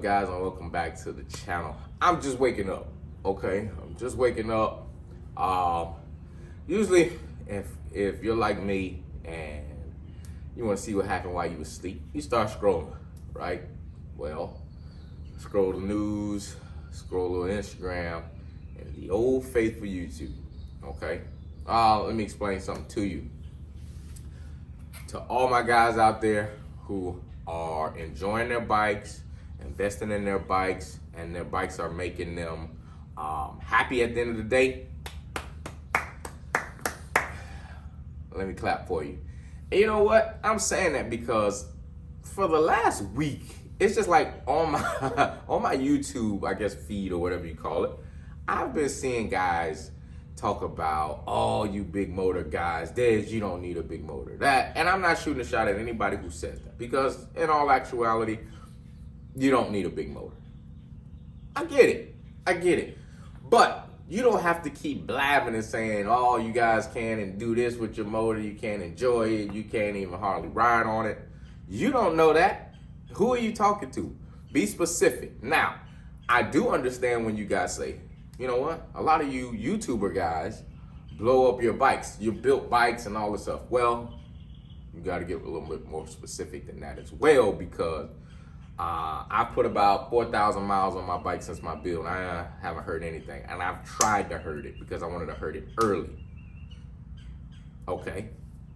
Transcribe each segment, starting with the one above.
up, guys, and welcome back to the channel. I'm just waking up, okay? I'm just waking up. Usually, if you're like me and you want to see what happened while you were asleep, you start scrolling, right? Well, scroll the news, scroll on Instagram, and the old faithful YouTube, okay? Let me explain something to you. To all my guys out there who are enjoying their bikes, investing in their bikes, and their bikes are making them happy at the end of the day, let me clap for you. And you know what? I'm saying that because for the last week, it's just like on my YouTube, I guess, feed or whatever you call it, I've been seeing guys talk about, oh, you big motor guys, you don't need a big motor. And I'm not shooting a shot at anybody who says that, because in all actuality, you don't need a big motor. I get it. But you don't have to keep blabbing and saying, oh, you guys can and do this with your motor, you can't enjoy it, you can't even hardly ride on it. You don't know that. Who are you talking to? Be specific. Now, I do understand when you guys say, you know what? A lot of you YouTuber guys blow up your bikes. You built bikes and all this stuff. Well, you got to get a little bit more specific than that as well, because I put about 4,000 miles on my bike since my build. I haven't heard anything, and I've tried to hurt it because I wanted to hurt it early. Okay,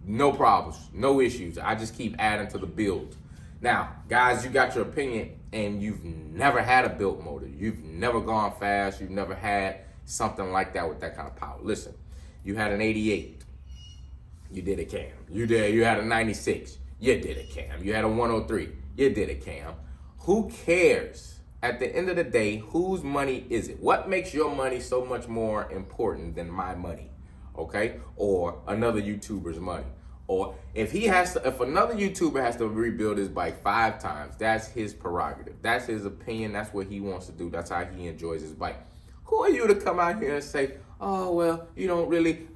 no problems, no issues. I just keep adding to the build. Now, guys, you got your opinion, and you've never had a built motor. You've never gone fast. You've never had something like that with that kind of power. Listen, you had an 88. You did a cam. You had a 96. You did a cam. You had a 103. You did a cam. Who cares? At the end of the day, whose money is it? What makes your money so much more important than my money? Okay? Or another YouTuber's money? Or if another YouTuber has to rebuild his bike 5 times, that's his prerogative. That's his opinion. That's what he wants to do. That's how he enjoys his bike. Who are you to come out here and say, oh, well, you don't really,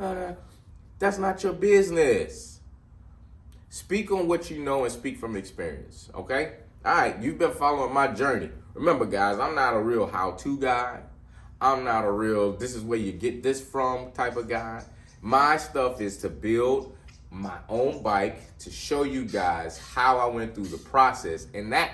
that's not your business. Speak on what you know and speak from experience, okay? All right, you've been following my journey. Remember, guys, I'm not a real how-to guy. I'm not a real, this is where you get this from type of guy. My stuff is to build my own bike, to show you guys how I went through the process, and that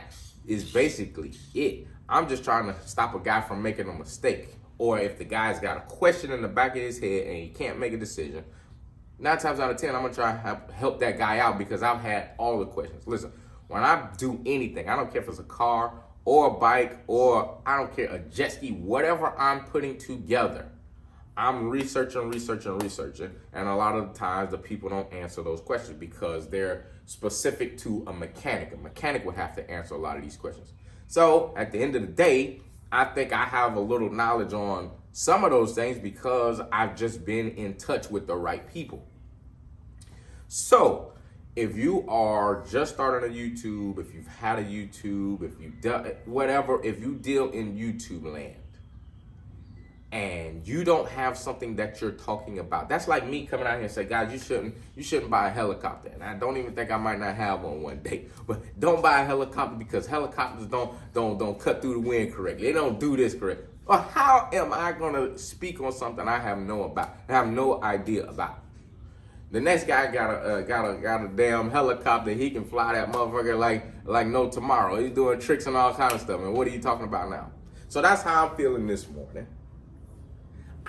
is basically it. I'm just trying to stop a guy from making a mistake, or if the guy's got a question in the back of his head and he can't make a decision, 9 times out of 10, I'm gonna try to help that guy out, because I've had all the questions. Listen, when I do anything, I don't care if it's a car or a bike, or I don't care, a jet ski, whatever I'm putting together, I'm researching, and a lot of the times the people don't answer those questions because they're specific to a mechanic. A mechanic would have to answer a lot of these questions. So at the end of the day, I think I have a little knowledge on some of those things because I've just been in touch with the right people. So if you are just starting a YouTube, if you've had a YouTube, if you've done whatever, if you deal in YouTube land, and you don't have something that you're talking about, that's like me coming out here and say, guys, you shouldn't buy a helicopter. And I don't even think I might not have one day, but don't buy a helicopter because helicopters don't cut through the wind correctly. They don't do this correctly. Well, how am I gonna speak on something I have no idea about? The next guy got a damn helicopter. He can fly that motherfucker like no tomorrow. He's doing tricks and all kind of stuff. And what are you talking about now? So that's how I'm feeling this morning.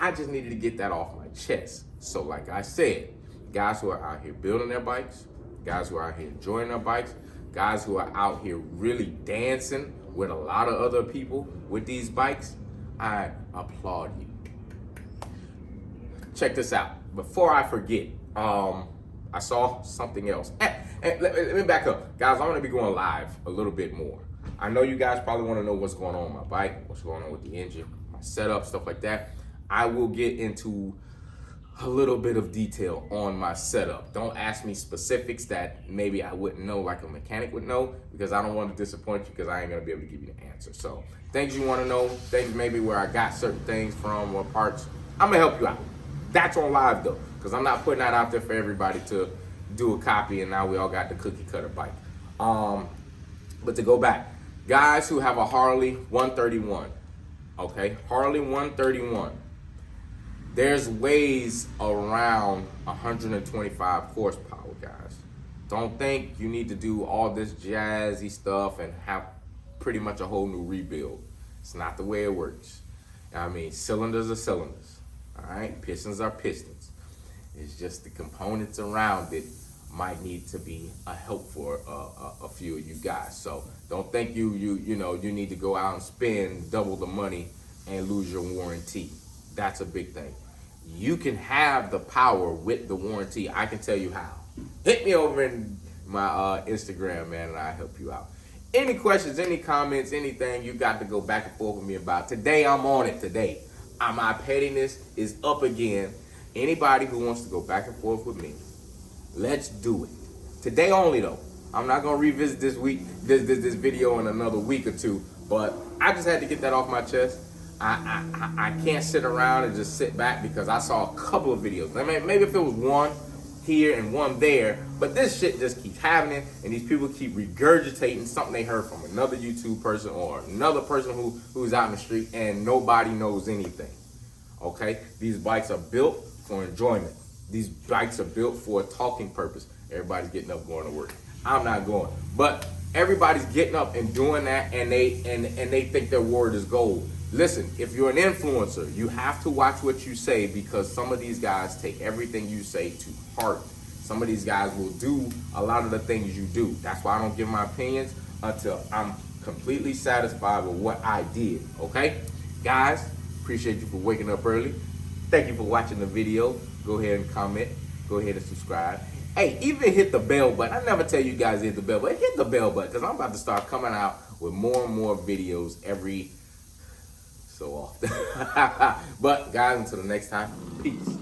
I just needed to get that off my chest. So like I said, guys who are out here building their bikes, guys who are out here enjoying their bikes, guys who are out here really dancing with a lot of other people with these bikes, I applaud you. Check this out. Before I forget, I saw something else. Let me back up. Guys, I'm gonna be going live a little bit more. I know you guys probably wanna know what's going on with my bike, what's going on with the engine, my setup, stuff like that. I will get into a little bit of detail on my setup. Don't ask me specifics that maybe I wouldn't know like a mechanic would know, because I don't want to disappoint you, because I ain't gonna be able to give you the answer. So things you want to know, things maybe where I got certain things from or parts, I'm gonna help you out. That's on live though, because I'm not putting that out there for everybody to do a copy and now we all got the cookie cutter bike. But to go back, Guys who have a Harley 131, okay, Harley 131, there's ways around 125 horsepower, guys. Don't think you need to do all this jazzy stuff and have pretty much a whole new rebuild. It's not the way it works. I mean, cylinders are cylinders, all right? Pistons are pistons. It's just the components around it might need to be a help for a few of you guys. So don't think you need to go out and spend double the money and lose your warranty. That's a big thing. You can have the power with the warranty. I can tell you how. Hit me over in my Instagram, man, and I'll help you out. Any questions, any comments, anything you got to go back and forth with me about. Today, I'm on it today. My pettiness is up again. Anybody who wants to go back and forth with me, let's do it. Today only though. I'm not gonna revisit this video in another week or two, but I just had to get that off my chest. I can't sit around and just sit back because I saw a couple of videos. I mean, maybe if it was one here and one there, but this shit just keeps happening, and these people keep regurgitating something they heard from another YouTube person or another person who's out in the street, and nobody knows anything. Okay, these bikes are built for enjoyment. These bikes are built for a talking purpose. Everybody's getting up going to work. I'm not going, but everybody's getting up and doing that, and they think their word is gold. Listen, if you're an influencer, you have to watch what you say, because some of these guys take everything you say to heart. Some of these guys will do a lot of the things you do. That's why I don't give my opinions until I'm completely satisfied with what I did, okay? Guys, appreciate you for waking up early. Thank you for watching the video. Go ahead and comment. Go ahead and subscribe. Hey, even hit the bell button. I never tell you guys to hit the bell button. Hit the bell button, because I'm about to start coming out with more and more videos every so often. But guys, until the next time, peace.